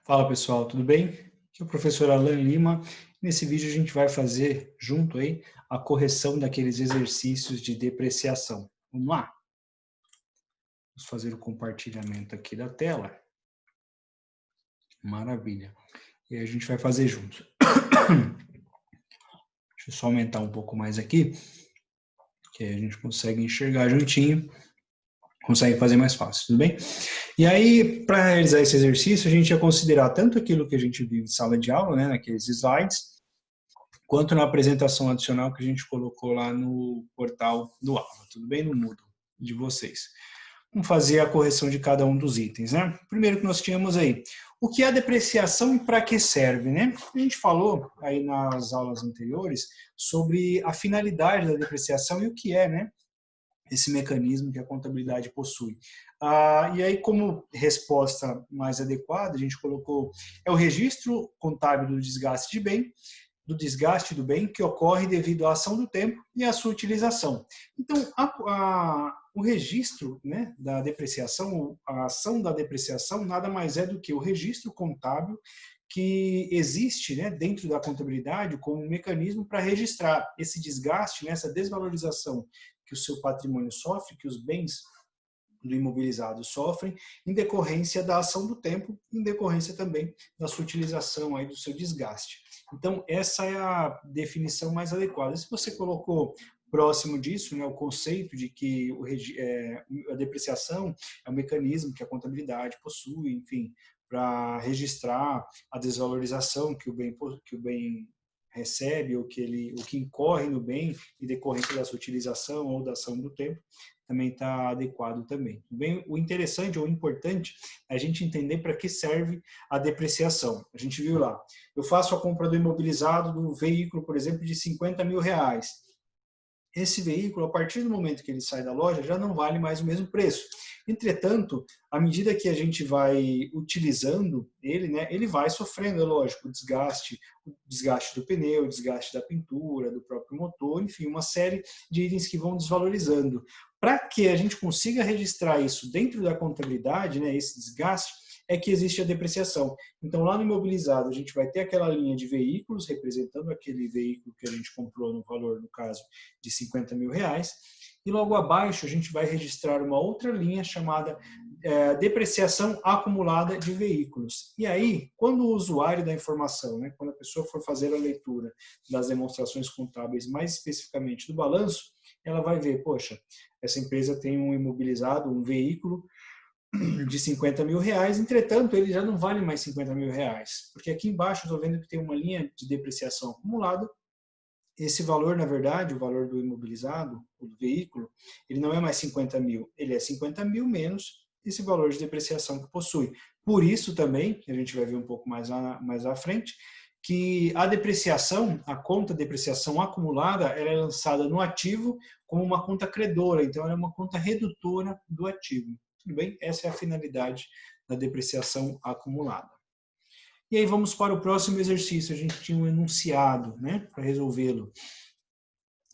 Fala pessoal, tudo bem? Aqui é o professor Alan Lima. Nesse vídeo a gente vai fazer junto aí a correção daqueles exercícios de depreciação. Vamos lá? Vamos fazer o compartilhamento aqui da tela. Maravilha. E aí a gente vai fazer junto. Deixa eu só aumentar um pouco mais aqui, que aí a gente consegue enxergar juntinho, consegue fazer mais fácil, tudo bem? E aí, para realizar esse exercício, a gente ia considerar tanto aquilo que a gente viu em sala de aula, né, naqueles slides, quanto na apresentação adicional que a gente colocou lá no portal do aula, tudo bem? No Moodle de vocês. Vamos fazer a correção de cada um dos itens, né? Primeiro que nós tínhamos aí, o que é a depreciação e para que serve, né? A gente falou aí nas aulas anteriores sobre a finalidade da depreciação e o que é, né? Esse mecanismo que a contabilidade possui. E aí, como resposta mais adequada, a gente colocou, é o registro contábil do desgaste de bem, do desgaste do bem que ocorre devido à ação do tempo e à sua utilização. Então, o registro, né, da depreciação, a ação da depreciação, nada mais é do que o registro contábil que existe, né, dentro da contabilidade como um mecanismo para registrar esse desgaste, né, essa desvalorização que o seu patrimônio sofre, que os bens do imobilizado sofrem, em decorrência da ação do tempo, em decorrência também da sua utilização, aí, do seu desgaste. Então, essa é a definição mais adequada. Se você colocou próximo disso, né, o conceito de que a depreciação é um mecanismo que a contabilidade possui, enfim, para registrar a desvalorização que o bem recebe ou o que incorre no bem em decorrência da sua utilização ou da ação do tempo, também está adequado também. Bem, o interessante ou importante é a gente entender para que serve a depreciação. A gente viu lá, eu faço a compra do imobilizado do veículo, por exemplo, de 50 mil reais. Esse veículo, a partir do momento que ele sai da loja, já não vale mais o mesmo preço. Entretanto, à medida que a gente vai utilizando ele, né, ele vai sofrendo, é lógico, o desgaste do pneu, o desgaste da pintura, do próprio motor, enfim, uma série de itens que vão desvalorizando. Para que a gente consiga registrar isso dentro da contabilidade, né, esse desgaste, é que existe a depreciação. Então, lá no imobilizado, a gente vai ter aquela linha de veículos, representando aquele veículo que a gente comprou no valor, no caso, de 50 mil reais, e logo abaixo a gente vai registrar uma outra linha chamada depreciação acumulada de veículos. E aí, quando o usuário da informação, né, quando a pessoa for fazer a leitura das demonstrações contábeis, mais especificamente do balanço, ela vai ver, poxa, essa empresa tem um imobilizado, um veículo de 50 mil reais, entretanto, ele já não vale mais 50 mil reais, porque aqui embaixo eu estou vendo que tem uma linha de depreciação acumulada. Esse valor, na verdade, o valor do imobilizado, do veículo, ele não é mais 50 mil, ele é 50 mil menos esse valor de depreciação que possui. Por isso também, a gente vai ver um pouco mais à frente, que a depreciação, a conta de depreciação acumulada, ela é lançada no ativo como uma conta credora, então ela é uma conta redutora do ativo. Tudo bem? Essa é a finalidade da depreciação acumulada. E aí vamos para o próximo exercício. A gente tinha um enunciado, né, para resolvê-lo.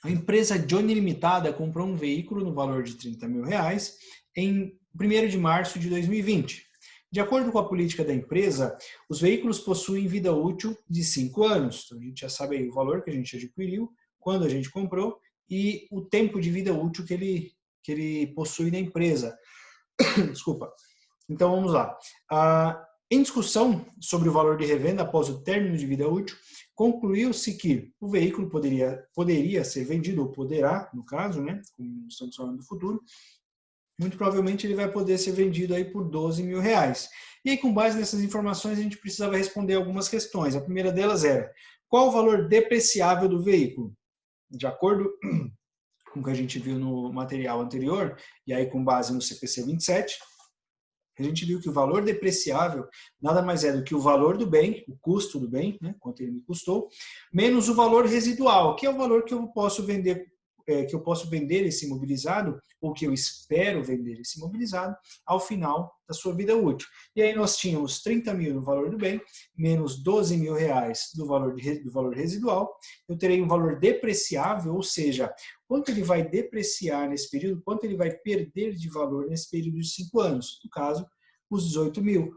A empresa Johnny Limitada comprou um veículo no valor de 30 mil reais em 1º de março de 2020. De acordo com a política da empresa, os veículos possuem vida útil de 5 anos. Então, a gente já sabe aí o valor que a gente adquiriu, quando a gente comprou e o tempo de vida útil que ele possui na empresa. Desculpa. Então, vamos lá. Em discussão sobre o valor de revenda após o término de vida útil, concluiu-se que o veículo poderia ser vendido, ou poderá, no caso, né, como estamos falando do futuro, muito provavelmente ele vai poder ser vendido aí por 12 mil reais. E aí, com base nessas informações, a gente precisava responder algumas questões. A primeira delas era, qual o valor depreciável do veículo? De acordo com o que a gente viu no material anterior, e aí com base no CPC 27, a gente viu que o valor depreciável nada mais é do que o valor do bem, o custo do bem, né, quanto ele me custou, menos o valor residual, que é o valor que eu posso vender, esse imobilizado, ou que eu espero vender esse imobilizado, ao final da sua vida útil. E aí nós tínhamos 30 mil no valor do bem, menos 12 mil reais do valor residual, eu terei um valor depreciável, ou seja, quanto ele vai depreciar nesse período, quanto ele vai perder de valor nesse período de 5 anos, no caso, os 18 mil.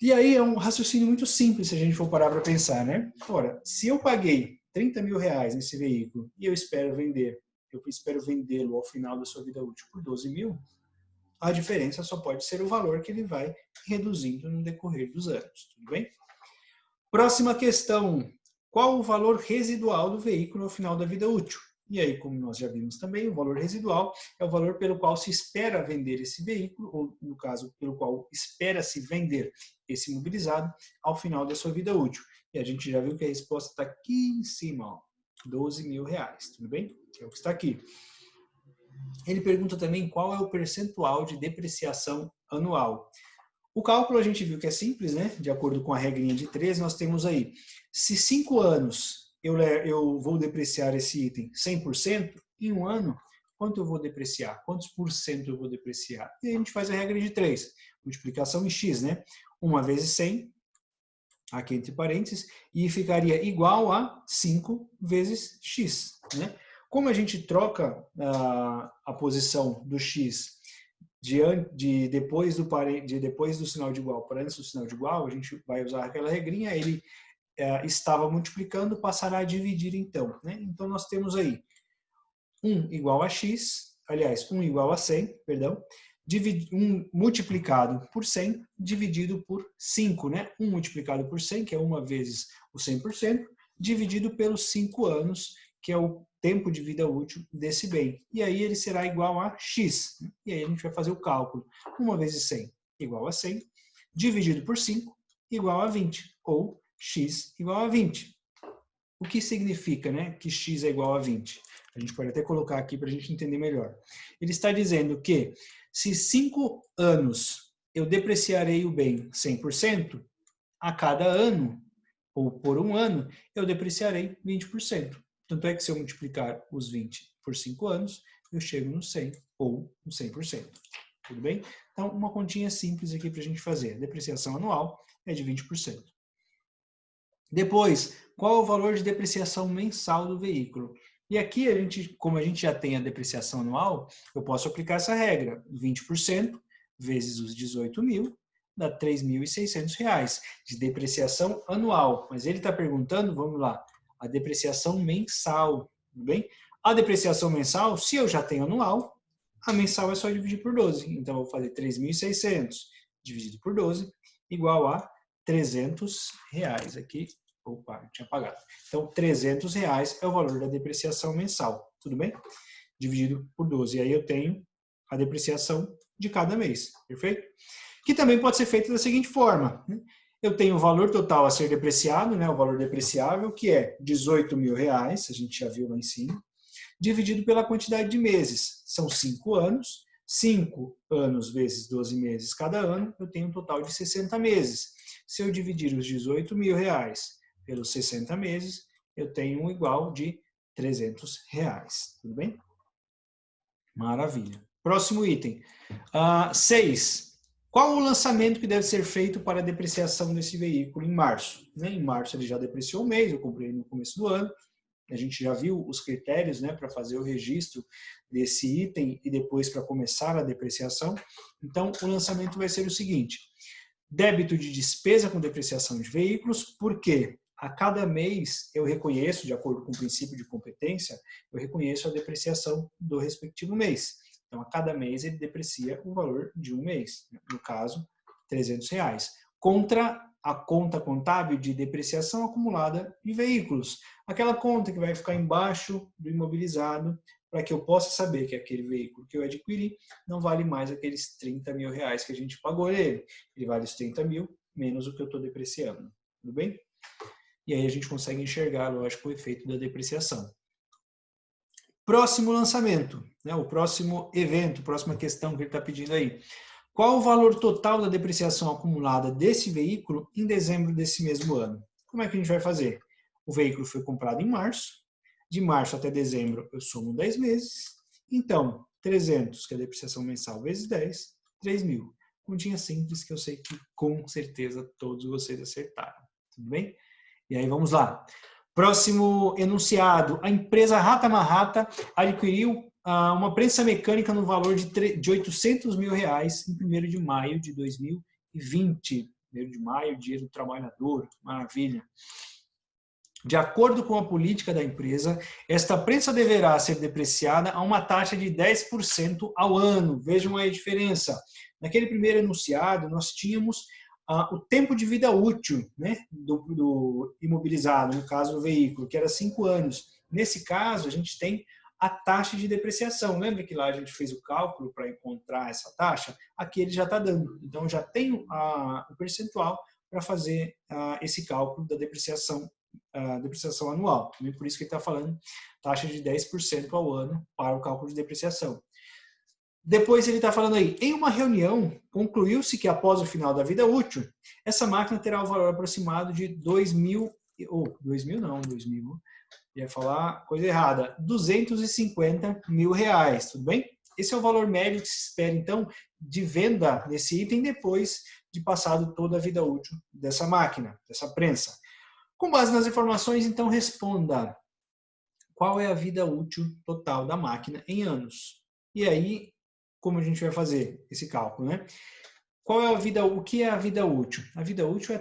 E aí é um raciocínio muito simples se a gente for parar para pensar, né? Ora, se eu paguei 30 mil reais nesse veículo e eu espero vendê-lo ao final da sua vida útil por 12 mil, a diferença só pode ser o valor que ele vai reduzindo no decorrer dos anos, tudo bem? Próxima questão, qual o valor residual do veículo ao final da vida útil? E aí, como nós já vimos também, o valor residual é o valor pelo qual se espera vender esse veículo, ou no caso, pelo qual espera-se vender esse imobilizado ao final da sua vida útil. E a gente já viu que a resposta está aqui em cima, ó, 12 mil reais, tudo bem? É o que está aqui. Ele pergunta também qual é o percentual de depreciação anual. O cálculo a gente viu que é simples, né? De acordo com a regrinha de 3, nós temos aí, se 5 anos eu vou depreciar esse item 100%, em um ano, quanto eu vou depreciar? Quantos por cento eu vou depreciar? E a gente faz a regra de 3, multiplicação em x, né? 1 vezes 100, aqui entre parênteses, e ficaria igual a 5 vezes x, né? Como a gente troca a posição do x depois do sinal de igual para antes do sinal de igual, a gente vai usar aquela regrinha, ele estava multiplicando, passará a dividir então, né? Então nós temos aí 1 igual a x, aliás, 1 igual a 100, perdão, 1 multiplicado por 100 dividido por 5, né? 1 multiplicado por 100, que é 1 vezes o 100%, dividido pelos 5 anos, que é o tempo de vida útil desse bem. E aí ele será igual a x. E aí a gente vai fazer o cálculo. 1 vezes 100 igual a 100, dividido por 5 igual a 20, ou x igual a 20. O que significa, né, que x é igual a 20? A gente pode até colocar aqui para a gente entender melhor. Ele está dizendo que se 5 anos eu depreciarei o bem 100%, a cada ano, ou por um ano, eu depreciarei 20%. Tanto é que se eu multiplicar os 20 por 5 anos, eu chego no 100 ou no 100%. Tudo bem? Então, uma continha simples aqui para a gente fazer. A depreciação anual é de 20%. Depois, qual é o valor de depreciação mensal do veículo? E aqui, como a gente já tem a depreciação anual, eu posso aplicar essa regra. 20% vezes os 18 mil dá R$ 3.600 de depreciação anual. Mas ele está perguntando, vamos lá, a depreciação mensal, tudo bem? A depreciação mensal, se eu já tenho anual, a mensal é só dividir por 12. Então, eu vou fazer 3.600 dividido por 12, igual a R$300 aqui. Opa, eu tinha apagado. Então, R$300 é o valor da depreciação mensal, tudo bem? Dividido por 12. E aí eu tenho a depreciação de cada mês, perfeito? Que também pode ser feito da seguinte forma, né? Eu tenho o valor total a ser depreciado, né, o valor depreciável, que é R$18 mil, a gente já viu lá em cima, dividido pela quantidade de meses. São 5 anos, 5 anos vezes 12 meses cada ano, eu tenho um total de 60 meses. Se eu dividir os R$18 mil pelos 60 meses, eu tenho um igual de R$300. Tudo bem? Maravilha. Próximo item. 6. Qual o lançamento que deve ser feito para a depreciação desse veículo em março? Em março ele já depreciou o mês, eu comprei no começo do ano. A gente já viu os critérios, né, para fazer o registro desse item e depois para começar a depreciação. Então, o lançamento vai ser o seguinte: débito de despesa com depreciação de veículos, porque a cada mês eu reconheço, de acordo com o princípio de competência, eu reconheço a depreciação do respectivo mês. Então, a cada mês ele deprecia o valor de um mês, no caso, R$300, contra a conta contábil de depreciação acumulada de veículos. Aquela conta que vai ficar embaixo do imobilizado, para que eu possa saber que aquele veículo que eu adquiri não vale mais aqueles R$30 mil que a gente pagou nele. Ele vale os 30 mil menos o que eu estou depreciando. Tudo bem? E aí a gente consegue enxergar, lógico, o efeito da depreciação. Próximo lançamento, né? O próximo evento, próxima questão que ele está pedindo aí. Qual o valor total da depreciação acumulada desse veículo em dezembro desse mesmo ano? Como é que a gente vai fazer? O veículo foi comprado em março. De março até dezembro eu somo 10 meses. Então, 300, que é a depreciação mensal, vezes 10, 3 mil. Continha simples que eu sei que com certeza todos vocês acertaram. Tudo bem? E aí vamos lá. Próximo enunciado. A empresa Rata Marrata adquiriu uma prensa mecânica no valor de R$800 mil em 1º de maio de 2020. 1º de maio, dia do trabalhador, maravilha. De acordo com a política da empresa, esta prensa deverá ser depreciada a uma taxa de 10% ao ano. Vejam aí a diferença. Naquele primeiro enunciado, nós tínhamos o tempo de vida útil, né, do imobilizado, no caso do veículo, que era 5 anos. Nesse caso, a gente tem a taxa de depreciação. Lembra que lá a gente fez o cálculo para encontrar essa taxa? Aqui ele já está dando. Então, já tenho o percentual para fazer esse cálculo da depreciação anual. E por isso que ele está falando taxa de 10% ao ano para o cálculo de depreciação. Depois ele está falando aí, em uma reunião, concluiu-se que após o final da vida útil, essa máquina terá o valor aproximado de 2.000, ia falar coisa errada, 250 mil reais, tudo bem? Esse é o valor médio que se espera, então, de venda nesse item depois de passado toda a vida útil dessa máquina, dessa prensa. Com base nas informações, então, responda qual é a vida útil total da máquina em anos. E aí, como a gente vai fazer esse cálculo, né? O que é a vida útil? A vida útil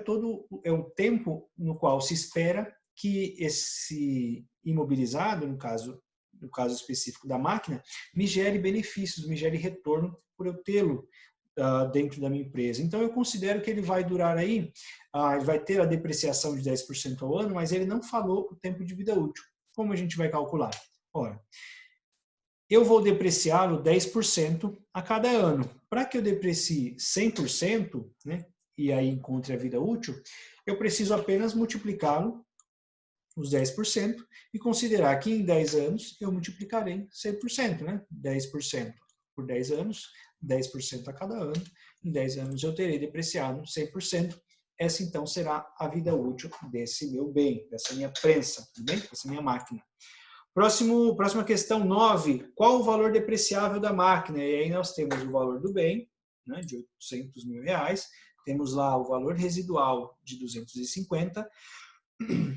é o tempo no qual se espera que esse imobilizado, no caso específico da máquina, me gere benefícios, me gere retorno por eu tê-lo dentro da minha empresa. Então, eu considero que ele vai durar aí, ele vai ter a depreciação de 10% ao ano, mas ele não falou o tempo de vida útil. Como a gente vai calcular? Ora, eu vou depreciá-lo 10% a cada ano. Para que eu deprecie 100%, né, e aí encontre a vida útil, eu preciso apenas multiplicá-lo, os 10%, e considerar que em 10 anos eu multiplicarei 100%, né? 10% por 10 anos, 10% a cada ano. Em 10 anos eu terei depreciado 100%. Essa então será a vida útil desse meu bem, dessa minha prensa, tudo bem? Dessa minha máquina. Próxima questão, 9. Qual o valor depreciável da máquina? E aí nós temos o valor do bem, né, de 800 mil reais. Temos lá o valor residual de 250.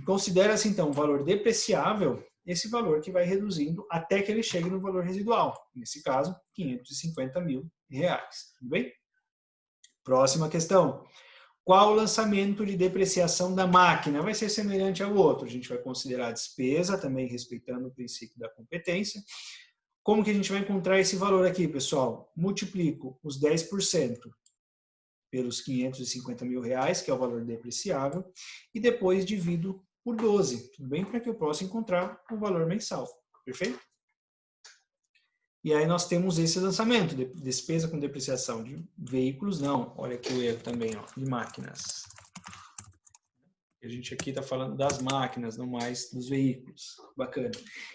Considera-se, então, o valor depreciável, esse valor que vai reduzindo até que ele chegue no valor residual. Nesse caso, 550 mil reais. Tudo bem? Próxima questão. Qual o lançamento de depreciação da máquina? Vai ser semelhante ao outro. A gente vai considerar a despesa, também respeitando o princípio da competência. Como que a gente vai encontrar esse valor aqui, pessoal? Multiplico os 10% pelos 550 mil reais, que é o valor depreciável, e depois divido por 12, tudo bem? Para que eu possa encontrar o valor mensal, perfeito? E aí nós temos esse lançamento, despesa com depreciação de veículos, não, olha aqui o erro também, ó, de máquinas. A gente aqui está falando das máquinas, não mais dos veículos. Bacana.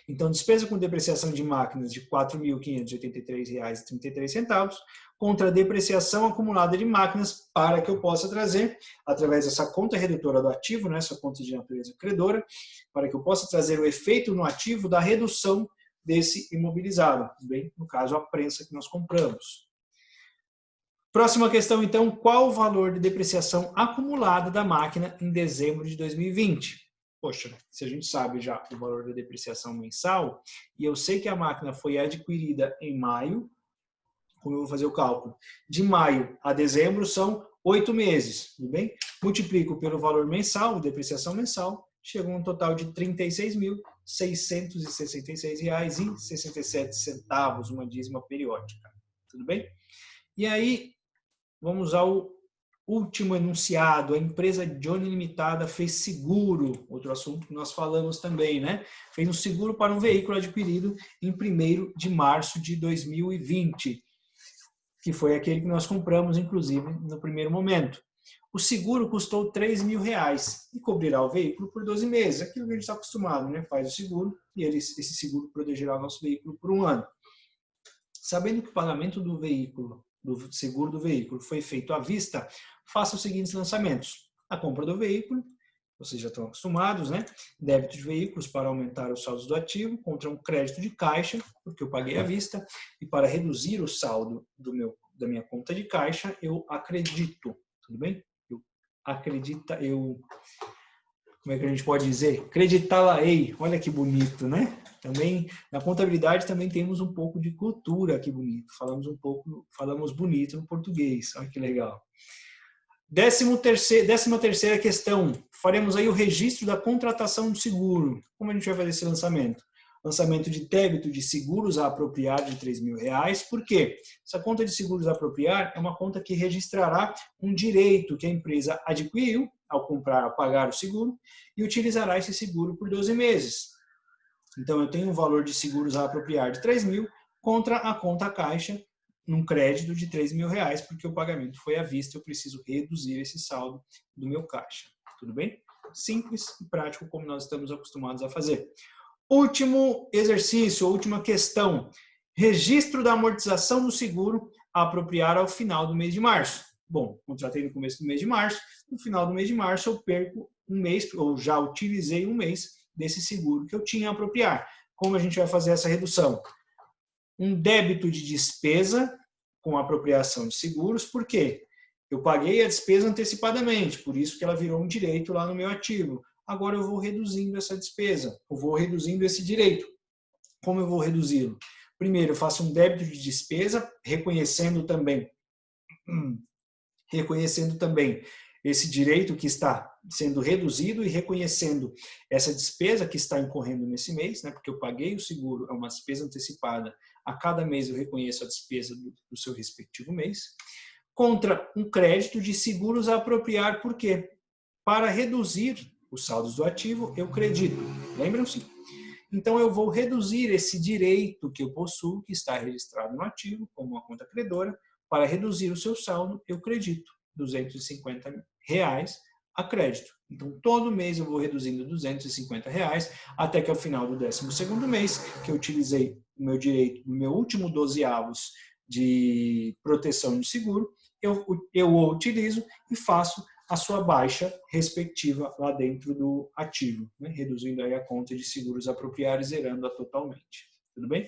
Então, despesa com depreciação de máquinas de R$ 4.583,33 contra a depreciação acumulada de máquinas para que eu possa trazer, através dessa conta redutora do ativo, né, essa conta de natureza credora, para que eu possa trazer o efeito no ativo da redução desse imobilizado, bem, no caso, a prensa que nós compramos. Próxima questão, então, qual o valor de depreciação acumulada da máquina em dezembro de 2020? Poxa, se a gente sabe já o valor da depreciação mensal, e eu sei que a máquina foi adquirida em maio, como eu vou fazer o cálculo? De maio a dezembro são 8 meses, tudo bem? Multiplico pelo valor mensal, depreciação mensal, chega a um total de R$ 36.666,67, uma dízima periódica, tudo bem? E aí, vamos ao último enunciado. A empresa Johnny Limitada fez seguro, outro assunto que nós falamos também, né? Fez um seguro para um veículo adquirido em 1º de março de 2020, que foi aquele que nós compramos, inclusive, no primeiro momento. O seguro custou R$ 3.000 e cobrirá o veículo por 12 meses. Aquilo que a gente está acostumado, né? Faz o seguro e esse seguro protegerá o nosso veículo por 1 ano. Sabendo que o pagamento do veículo, do seguro do veículo, foi feito à vista, faça os seguintes lançamentos. A compra do veículo, vocês já estão acostumados, né? Débito de veículos para aumentar os saldos do ativo, contra um crédito de caixa, porque eu paguei à vista, e para reduzir o saldo da minha conta de caixa, eu acredito, tudo bem? Como é que a gente pode dizer? Creditá-la-ei, olha que bonito, né? Também, na contabilidade também temos um pouco de cultura, que bonito. Falamos bonito no português, olha que legal. décima terceira questão. Faremos aí o registro da contratação do seguro. Como a gente vai fazer esse lançamento? Lançamento de débito de seguros a apropriar de R$3.000. Por quê? Essa conta de seguros a apropriar é uma conta que registrará um direito que a empresa adquiriu ao comprar, ao pagar o seguro, e utilizará esse seguro por 12 meses. Então, eu tenho um valor de seguros a apropriar de 3.000 contra a conta caixa, num crédito de R$3.000, porque o pagamento foi à vista, eu preciso reduzir esse saldo do meu caixa. Tudo bem? Simples e prático, como nós estamos acostumados a fazer. Último exercício, última questão. Registro da amortização do seguro a apropriar ao final do mês de março. Bom, contratei no começo do mês de março, no final do mês de março eu perco um mês, ou já utilizei um mês desse seguro que eu tinha a apropriar. Como a gente vai fazer essa redução? Um débito de despesa com apropriação de seguros, por quê? Eu paguei a despesa antecipadamente, por isso que ela virou um direito lá no meu ativo. Agora eu vou reduzindo essa despesa, eu vou reduzindo esse direito. Como eu vou reduzi-lo? Primeiro, eu faço um débito de despesa, reconhecendo também esse direito que está sendo reduzido e reconhecendo essa despesa que está incorrendo nesse mês, né? Porque eu paguei o seguro, é uma despesa antecipada. A cada mês eu reconheço a despesa do seu respectivo mês. Contra um crédito de seguros a apropriar, por quê? Para reduzir os saldos do ativo, eu credito. Lembram-se? Então, eu vou reduzir esse direito que eu possuo, que está registrado no ativo, como uma conta credora. Para reduzir o seu saldo, eu credito R$250 a crédito. Então, todo mês eu vou reduzindo R$250 até que ao final do 12º mês, que eu utilizei o meu direito, no meu último 12avos de proteção de seguro, eu o utilizo e faço a sua baixa respectiva lá dentro do ativo, né? Reduzindo aí a conta de seguros apropriados e zerando-a totalmente. Tudo bem?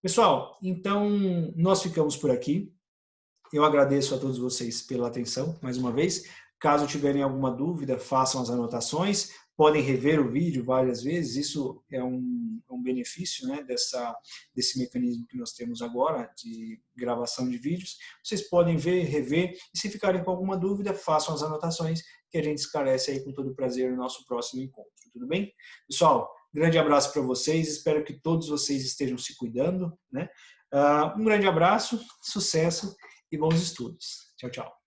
Pessoal, então nós ficamos por aqui. Eu agradeço a todos vocês pela atenção, mais uma vez. Caso tiverem alguma dúvida, façam as anotações. Podem rever o vídeo várias vezes, isso é um benefício, né, desse mecanismo que nós temos agora de gravação de vídeos. Vocês podem ver, rever, e se ficarem com alguma dúvida, façam as anotações que a gente esclarece aí com todo prazer no nosso próximo encontro, tudo bem? Pessoal, grande abraço para vocês, espero que todos vocês estejam se cuidando, né? Um grande abraço, sucesso e bons estudos. Tchau, tchau.